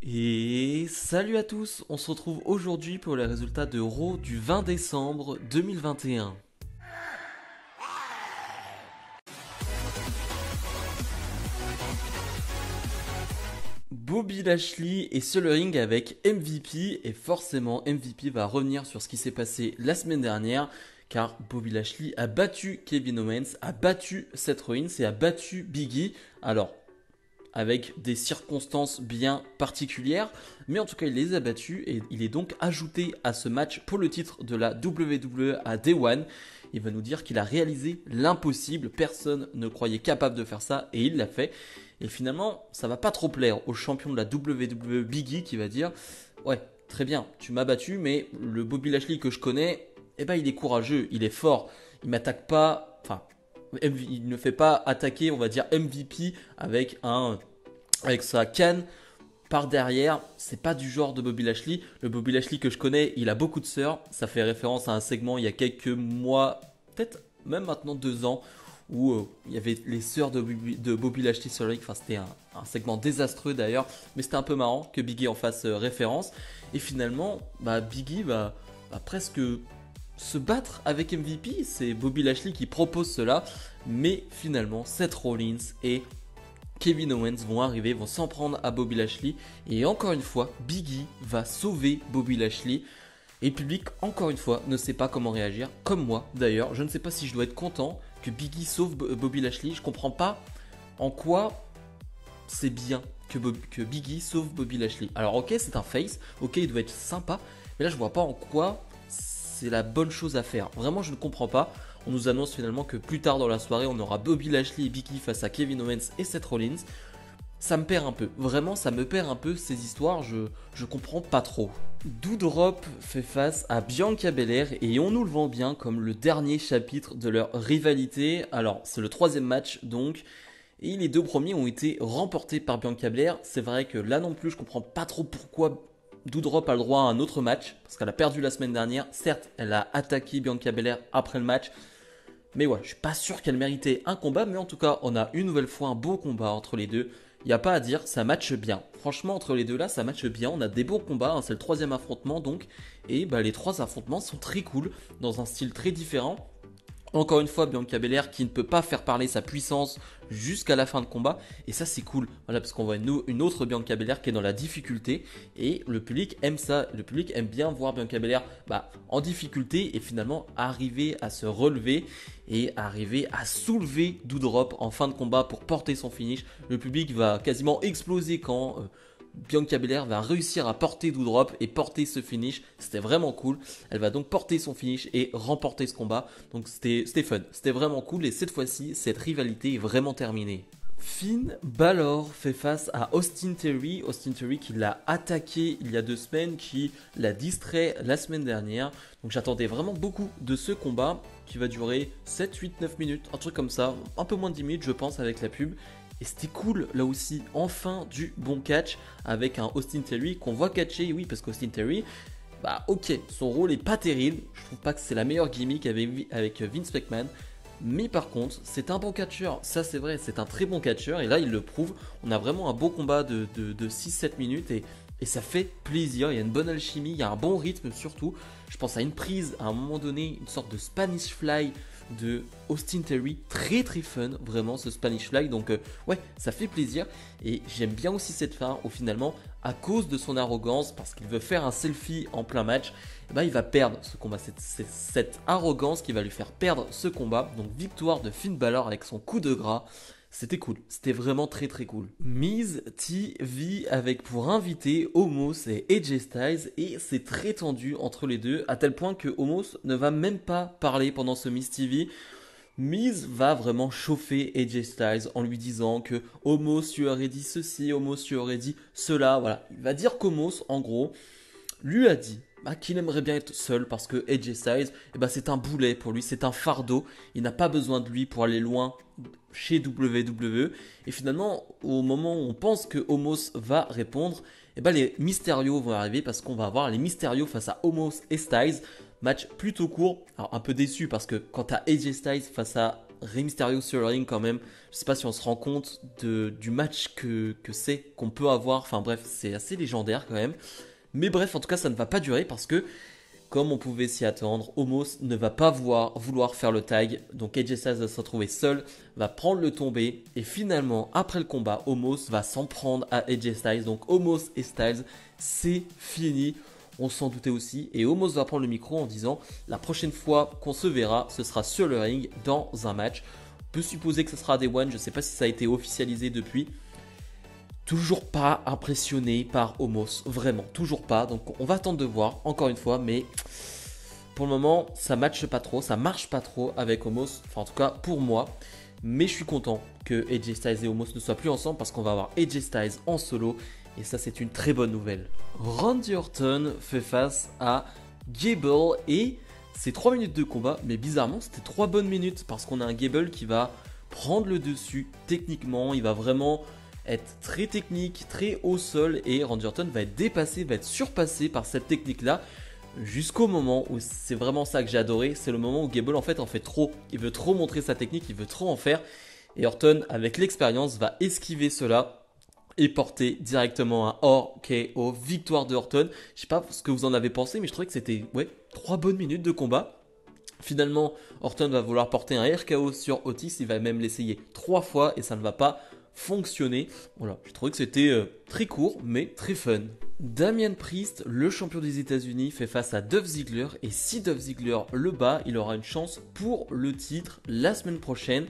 Et salut à tous, on se retrouve aujourd'hui pour les résultats de Raw du 20 décembre 2021. Bobby Lashley est sur le ring avec MVP et forcément MVP va revenir sur ce qui s'est passé la semaine dernière car Bobby Lashley a battu Kevin Owens, a battu Seth Rollins et a battu Big E. Alors, avec des circonstances bien particulières, mais en tout cas il les a battus et il est donc ajouté à ce match pour le titre de la WWE à Day One. Il va nous dire qu'il a réalisé l'impossible, personne ne croyait capable de faire ça et il l'a fait. Et finalement, ça va pas trop plaire au champion de la WWE Big E qui va dire ouais, très bien, tu m'as battu, mais le Bobby Lashley que je connais, eh ben il est courageux, il est fort, il m'attaque pas, enfin il ne fait pas attaquer, on va dire MVP avec sa canne par derrière. C'est pas du genre de Bobby Lashley. Le Bobby Lashley que je connais, il a beaucoup de sœurs. Ça fait référence à un segment il y a quelques mois, peut-être même maintenant 2 ans, où il y avait les sœurs de Bobby Lashley sur le ring. Enfin, c'était un segment désastreux d'ailleurs, mais c'était un peu marrant que Big E en fasse référence. Et finalement, Big E va presque se battre avec MVP. C'est Bobby Lashley qui propose cela, mais finalement Seth Rollins et Kevin Owens vont arriver, vont s'en prendre à Bobby Lashley et encore une fois Big E va sauver Bobby Lashley et le public encore une fois ne sait pas comment réagir, comme moi d'ailleurs. Je ne sais pas si je dois être content que Big E sauve Bobby Lashley. Je comprends pas en quoi c'est bien que Big E sauve Bobby Lashley. Alors ok, c'est un face, ok, il doit être sympa, mais là je vois pas en quoi c'est la bonne chose à faire. Vraiment, je ne comprends pas. On nous annonce finalement que plus tard dans la soirée, on aura Bobby Lashley et Big E face à Kevin Owens et Seth Rollins. Ça me perd un peu. Vraiment, ça me perd un peu ces histoires. Je comprends pas trop. Doudrop fait face à Bianca Belair et on nous le vend bien comme le dernier chapitre de leur rivalité. Alors, c'est le 3e match donc. Et les 2 premiers ont été remportés par Bianca Belair. C'est vrai que là non plus, je comprends pas trop pourquoi Doudrop a le droit à un autre match, parce qu'elle a perdu la semaine dernière. Certes, elle a attaqué Bianca Belair après le match, mais ouais, je suis pas sûr qu'elle méritait un combat, mais en tout cas, on a une nouvelle fois un beau combat entre les deux. Il n'y a pas à dire, ça matche bien. Franchement, entre les deux là, ça matche bien. On a des beaux combats, hein, c'est le 3e affrontement donc, et les 3 affrontements sont très cool, dans un style très différent. Encore une fois, Bianca Belair qui ne peut pas faire parler sa puissance jusqu'à la fin de combat. Et ça, c'est cool. Voilà, parce qu'on voit une autre Bianca Belair qui est dans la difficulté. Et le public aime ça. Le public aime bien voir Bianca Belair en difficulté et finalement arriver à se relever et arriver à soulever Doudrop en fin de combat pour porter son finish. Le public va quasiment exploser quand Bianca Belair va réussir à porter Doudrop et porter ce finish. C'était vraiment cool. Elle va donc porter son finish et remporter ce combat. Donc c'était fun. C'était vraiment cool. Et cette fois-ci, cette rivalité est vraiment terminée. Finn Balor fait face à Austin Theory. Austin Theory qui l'a attaqué il y a 2 semaines, qui l'a distrait la semaine dernière. Donc j'attendais vraiment beaucoup de ce combat qui va durer 7, 8, 9 minutes. Un truc comme ça. Un peu moins de 10 minutes je pense avec la pub. Et c'était cool là aussi, enfin du bon catch avec un Austin Theory qu'on voit catcher, oui, parce qu'Austin Theory, ok, son rôle est pas terrible, je trouve pas que c'est la meilleure gimmick avec Vince McMahon, mais par contre, c'est un bon catcheur, ça c'est vrai, c'est un très bon catcheur, et là il le prouve, on a vraiment un beau combat de 6-7 minutes, et ça fait plaisir, il y a une bonne alchimie, il y a un bon rythme surtout, je pense à une prise, à un moment donné, une sorte de Spanish Fly, de Austin Theory, très très fun vraiment ce Spanish Fly, donc ouais, ça fait plaisir et j'aime bien aussi cette fin où finalement à cause de son arrogance, parce qu'il veut faire un selfie en plein match, il va perdre ce combat. C'est cette arrogance qui va lui faire perdre ce combat. Donc victoire de Finn Balor avec son coup de gras. C'était cool, c'était vraiment très très cool. Miz TV avec pour invité Omos et AJ Styles et c'est très tendu entre les deux à tel point que Omos ne va même pas parler pendant ce Miz TV. Miz va vraiment chauffer AJ Styles en lui disant que Omos tu aurais dit ceci, Omos tu aurais dit cela, voilà. Il va dire qu'Omos en gros lui a dit qu'il aimerait bien être seul parce que AJ Styles, c'est un boulet pour lui, c'est un fardeau. Il n'a pas besoin de lui pour aller loin chez WWE. Et finalement, au moment où on pense que Omos va répondre, les Mysterio vont arriver parce qu'on va avoir les Mysterio face à Omos et Styles. Match plutôt court. Alors un peu déçu parce que quand tu as AJ Styles face à Rey Mysterio sur le ring quand même, je sais pas si on se rend compte du match que c'est, qu'on peut avoir, enfin bref, c'est assez légendaire quand même. Mais bref, en tout cas, ça ne va pas durer parce que, comme on pouvait s'y attendre, Omos ne va pas vouloir faire le tag. Donc AJ Styles va se retrouver seul, va prendre le tombé. Et finalement, après le combat, Omos va s'en prendre à AJ Styles. Donc Omos et Styles, c'est fini. On s'en doutait aussi. Et Omos va prendre le micro en disant « La prochaine fois qu'on se verra, ce sera sur le ring dans un match. » On peut supposer que ce sera Day One. Je ne sais pas si ça a été officialisé depuis. Toujours pas impressionné par Omos, vraiment, toujours pas. Donc on va attendre de voir, encore une fois, mais pour le moment, ça matche pas trop, ça marche pas trop avec Omos, enfin en tout cas pour moi. Mais je suis content que AJ Styles et Omos ne soient plus ensemble parce qu'on va avoir AJ Styles en solo et ça c'est une très bonne nouvelle. Randy Orton fait face à Gable et c'est 3 minutes de combat, mais bizarrement c'était 3 bonnes minutes parce qu'on a un Gable qui va prendre le dessus techniquement, il va vraiment être très technique, très haut sol et Randy Orton va être dépassé, va être surpassé par cette technique là jusqu'au moment où c'est vraiment ça que j'ai adoré, c'est le moment où Gable en fait trop, il veut trop montrer sa technique, il veut trop en faire et Orton avec l'expérience va esquiver cela et porter directement un RKO, victoire de Orton. Je sais pas ce que vous en avez pensé mais je trouvais que c'était 3 bonnes minutes de combat. Finalement Orton va vouloir porter un RKO sur Otis, il va même l'essayer 3 fois et ça ne va pas fonctionner. Voilà, je trouvais que c'était très court mais très fun. Damian Priest, le champion des États-Unis, fait face à Dolph Ziggler et si Dolph Ziggler le bat, il aura une chance pour le titre la semaine prochaine.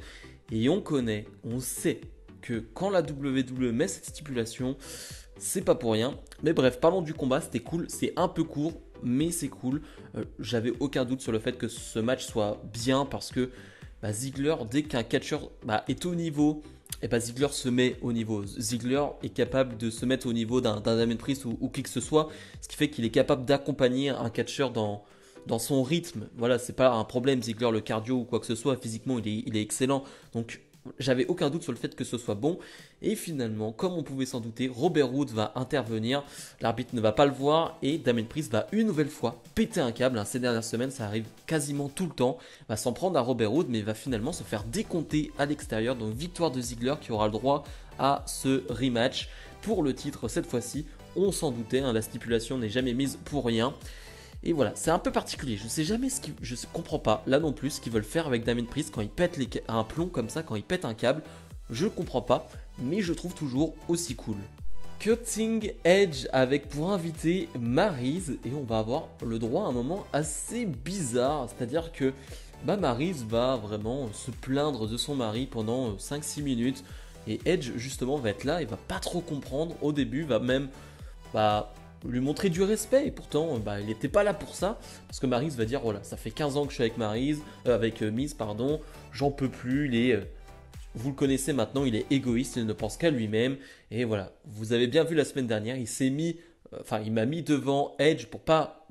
Et on sait que quand la WWE met cette stipulation, c'est pas pour rien. Mais bref, parlons du combat, c'était cool, c'est un peu court, mais c'est cool. J'avais aucun doute sur le fait que ce match soit bien parce que Ziggler, dès qu'un catcheur est au niveau, et Ziggler se met au niveau. Ziggler est capable de se mettre au niveau d'un Damian Priest ou qui que ce soit, ce qui fait qu'il est capable d'accompagner un catcheur dans son rythme. Voilà, c'est pas un problème Ziggler, le cardio ou quoi que ce soit, physiquement il est excellent. Donc j'avais aucun doute sur le fait que ce soit bon. Et finalement, comme on pouvait s'en douter, Robert Roode va intervenir. L'arbitre ne va pas le voir et Damian Priest va une nouvelle fois péter un câble. Ces dernières semaines, ça arrive quasiment tout le temps. Va s'en prendre à Robert Roode, mais va finalement se faire décompter à l'extérieur. Donc victoire de Ziggler qui aura le droit à ce rematch pour le titre cette fois-ci. On s'en doutait, la stipulation n'est jamais mise pour rien. Et voilà, c'est un peu particulier. Je sais jamais je comprends pas là non plus ce qu'ils veulent faire avec Damian Priest quand il pète un plomb comme ça, quand il pète un câble. Je comprends pas, mais je trouve toujours aussi cool. Cutting Edge avec pour invité Maryse et on va avoir le droit à un moment assez bizarre, c'est-à-dire que Maryse va vraiment se plaindre de son mari pendant 5-6 minutes et Edge justement va être là, il va pas trop comprendre au début, va même lui montrer du respect et pourtant il n'était pas là pour ça parce que Maryse va dire voilà ça fait 15 ans que je suis avec Miz pardon, j'en peux plus, vous le connaissez maintenant, il est égoïste, il ne pense qu'à lui-même et voilà, vous avez bien vu la semaine dernière, il m'a mis devant Edge pour pas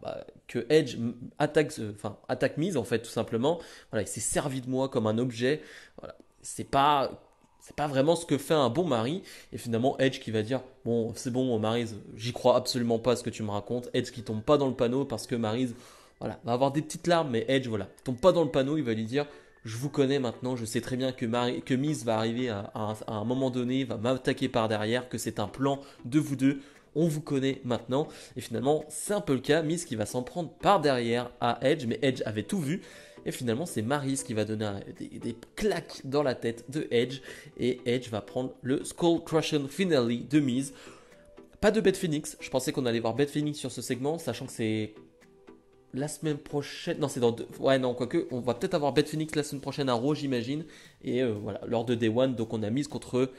que Edge attaque Miz en fait tout simplement, voilà, il s'est servi de moi comme un objet, voilà, c'est pas vraiment ce que fait un bon mari. Et finalement, Edge qui va dire bon, c'est bon, Maryse, j'y crois absolument pas à ce que tu me racontes. Edge qui tombe pas dans le panneau parce que Maryse, voilà, va avoir des petites larmes, mais Edge, voilà, tombe pas dans le panneau. Il va lui dire je vous connais maintenant, je sais très bien que Miz va arriver à un moment donné, va m'attaquer par derrière, que c'est un plan de vous deux. On vous connaît maintenant. Et finalement, c'est un peu le cas. Miz qui va s'en prendre par derrière à Edge, mais Edge avait tout vu. Et finalement, c'est Maryse qui va donner des claques dans la tête de Edge. Et Edge va prendre le Skull Crushing Finale de Miz. Pas de Beth Phoenix. Je pensais qu'on allait voir Beth Phoenix sur ce segment, sachant que c'est la semaine prochaine. Non, c'est dans deux. Ouais, non, quoique. On va peut-être avoir Beth Phoenix la semaine prochaine à Raw, j'imagine. Et voilà, lors de Day One. Donc on a Miz contre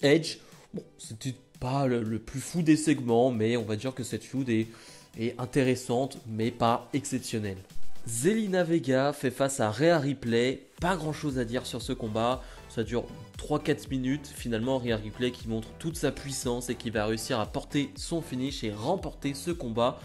Edge. Bon, c'était pas le plus fou des segments, mais on va dire que cette feud est intéressante, mais pas exceptionnelle. Zelina Vega fait face à Rhea Ripley, pas grand chose à dire sur ce combat, ça dure 3-4 minutes, finalement Rhea Ripley qui montre toute sa puissance et qui va réussir à porter son finish et remporter ce combat.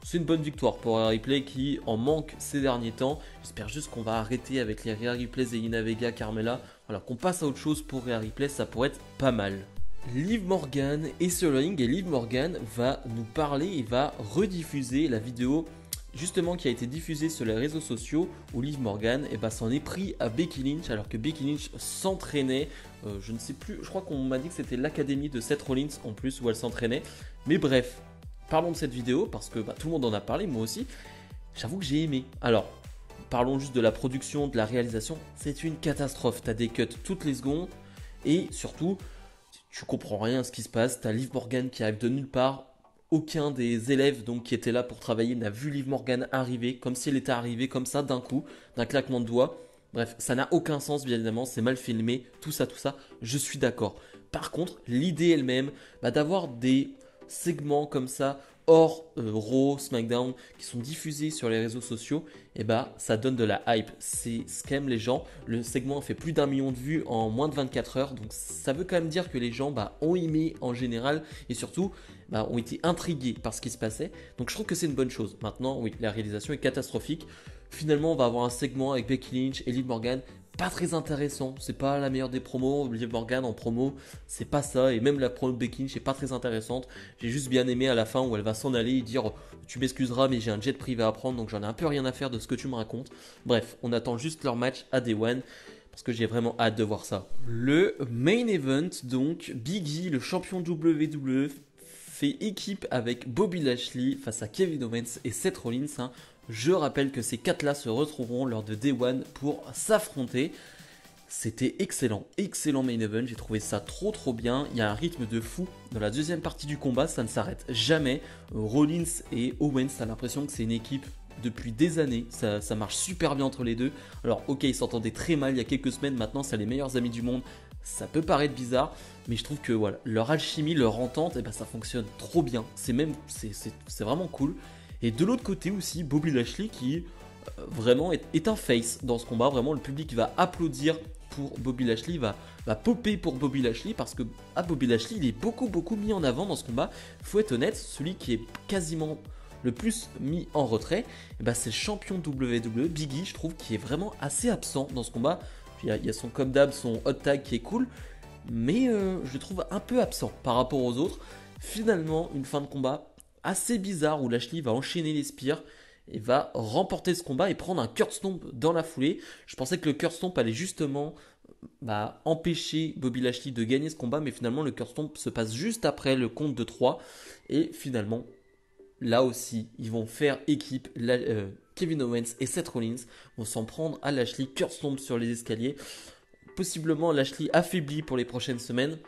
C'est une bonne victoire pour Rhea Ripley qui en manque ces derniers temps, j'espère juste qu'on va arrêter avec les Rhea Ripley, Zelina Vega, Carmella, voilà, qu'on passe à autre chose pour Rhea Ripley, ça pourrait être pas mal. Liv Morgan est sur le ring et Liv Morgan va nous parler et va rediffuser la vidéo justement qui a été diffusé sur les réseaux sociaux où Liv Morgan s'en est pris à Becky Lynch alors que Becky Lynch s'entraînait. Je ne sais plus, je crois qu'on m'a dit que c'était l'académie de Seth Rollins en plus où elle s'entraînait. Mais bref, parlons de cette vidéo parce que tout le monde en a parlé, moi aussi. J'avoue que j'ai aimé. Alors, parlons juste de la production, de la réalisation. C'est une catastrophe. T'as des cuts toutes les secondes et surtout, tu comprends rien à ce qui se passe. T'as Liv Morgan qui arrive de nulle part. Aucun des élèves donc, qui étaient là pour travailler n'a vu Liv Morgan arriver, comme si elle était arrivée comme ça d'un coup, d'un claquement de doigts. Bref, ça n'a aucun sens bien évidemment, c'est mal filmé, tout ça, je suis d'accord. Par contre, l'idée elle-même, d'avoir des segments comme ça, hors Raw, SmackDown, qui sont diffusés sur les réseaux sociaux, ça donne de la hype. C'est ce qu'aiment les gens. Le segment fait plus d'1 million de vues en moins de 24 heures, donc ça veut quand même dire que les gens ont aimé en général, et surtout, ont été intrigués par ce qui se passait. Donc je trouve que c'est une bonne chose. Maintenant, oui, la réalisation est catastrophique. Finalement, on va avoir un segment avec Becky Lynch et Liv Morgan. Pas très intéressant, c'est pas la meilleure des promos. Liv Morgan en promo, c'est pas ça. Et même la promo de Becky Lynch est pas très intéressante. J'ai juste bien aimé à la fin où elle va s'en aller et dire tu m'excuseras, mais j'ai un jet privé à prendre, donc j'en ai un peu rien à faire de ce que tu me racontes. Bref, on attend juste leur match à Day One. Parce que j'ai vraiment hâte de voir ça. Le main event, donc, Big E, le champion WWE, fait équipe avec Bobby Lashley face à Kevin Owens et Seth Rollins. Je rappelle que ces 4-là se retrouveront lors de Day One pour s'affronter. C'était excellent, excellent main event, j'ai trouvé ça trop bien. Il y a un rythme de fou dans la deuxième partie du combat, ça ne s'arrête jamais. Rollins et Owens, t'as l'impression que c'est une équipe depuis des années, ça marche super bien entre les deux. Alors ok, ils s'entendaient très mal il y a quelques semaines, maintenant c'est les meilleurs amis du monde. Ça peut paraître bizarre, mais je trouve que voilà, leur alchimie, leur entente, ça fonctionne trop bien. C'est vraiment cool. Et de l'autre côté aussi, Bobby Lashley qui vraiment est un face dans ce combat. Vraiment, le public va applaudir pour Bobby Lashley, va popper pour Bobby Lashley parce que Bobby Lashley, il est beaucoup mis en avant dans ce combat. Faut être honnête, celui qui est quasiment le plus mis en retrait, c'est le champion WWE, Big E, je trouve, qui est vraiment assez absent dans ce combat. Il y a son comme d'hab, son hot tag qui est cool, mais je le trouve un peu absent par rapport aux autres. Finalement, une fin de combat assez bizarre où Lashley va enchaîner les spears et va remporter ce combat et prendre un curse stomp dans la foulée. Je pensais que le curse stomp allait justement empêcher Bobby Lashley de gagner ce combat, mais finalement le curse stomp se passe juste après le compte de 3 et finalement là aussi ils vont faire équipe. Kevin Owens et Seth Rollins vont s'en prendre à Lashley, curse stomp sur les escaliers, possiblement Lashley affaibli pour les prochaines semaines.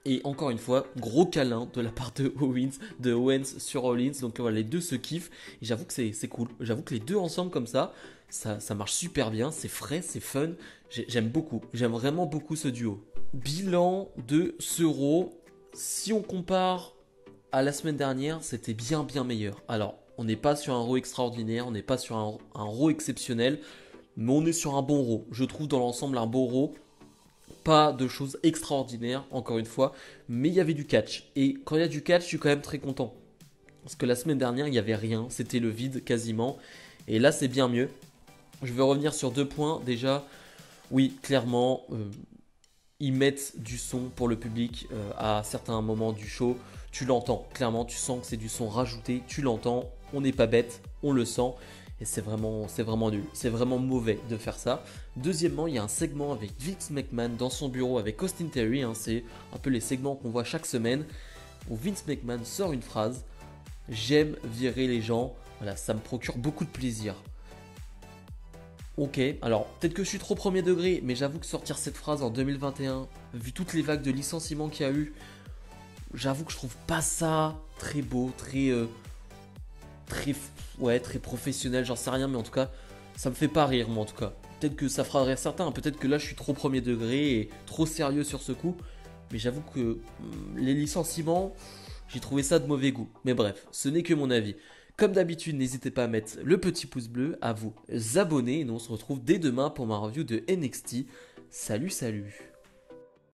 Et encore une fois, gros câlin de la part de Owens sur Rollins. Donc voilà, les deux se kiffent. Et j'avoue que c'est cool. J'avoue que les deux ensemble comme ça marche super bien. C'est frais, c'est fun. J'aime beaucoup. J'aime vraiment beaucoup ce duo. Bilan de ce Raw. Si on compare à la semaine dernière, c'était bien meilleur. Alors, on n'est pas sur un Raw extraordinaire. On n'est pas sur un Raw exceptionnel. Mais on est sur un bon Raw. Je trouve dans l'ensemble un beau Raw. Pas de choses extraordinaires, encore une fois, mais il y avait du catch. Et quand il y a du catch, je suis quand même très content. Parce que la semaine dernière, il n'y avait rien, c'était le vide quasiment. Et là, c'est bien mieux. Je vais revenir sur 2 points. Déjà, oui, clairement, ils mettent du son pour le public à certains moments du show. Tu l'entends, clairement, tu sens que c'est du son rajouté, tu l'entends, on n'est pas bête, on le sent. Et c'est vraiment nul, c'est vraiment mauvais de faire ça. Deuxièmement, il y a un segment avec Vince McMahon dans son bureau avec Austin Theory, c'est un peu les segments qu'on voit chaque semaine, où Vince McMahon sort une phrase « J'aime virer les gens », voilà, ça me procure beaucoup de plaisir. Ok, alors peut-être que je suis trop premier degré, mais j'avoue que sortir cette phrase en 2021, vu toutes les vagues de licenciements qu'il y a eu, j'avoue que je trouve pas ça très beau, très professionnel, j'en sais rien, mais en tout cas, ça me fait pas rire, moi en tout cas. Peut-être que ça fera rire certains, peut-être que là je suis trop premier degré et trop sérieux sur ce coup, mais j'avoue que les licenciements, j'ai trouvé ça de mauvais goût. Mais bref, ce n'est que mon avis. Comme d'habitude, n'hésitez pas à mettre le petit pouce bleu, à vous abonner, et nous on se retrouve dès demain pour ma review de NXT. Salut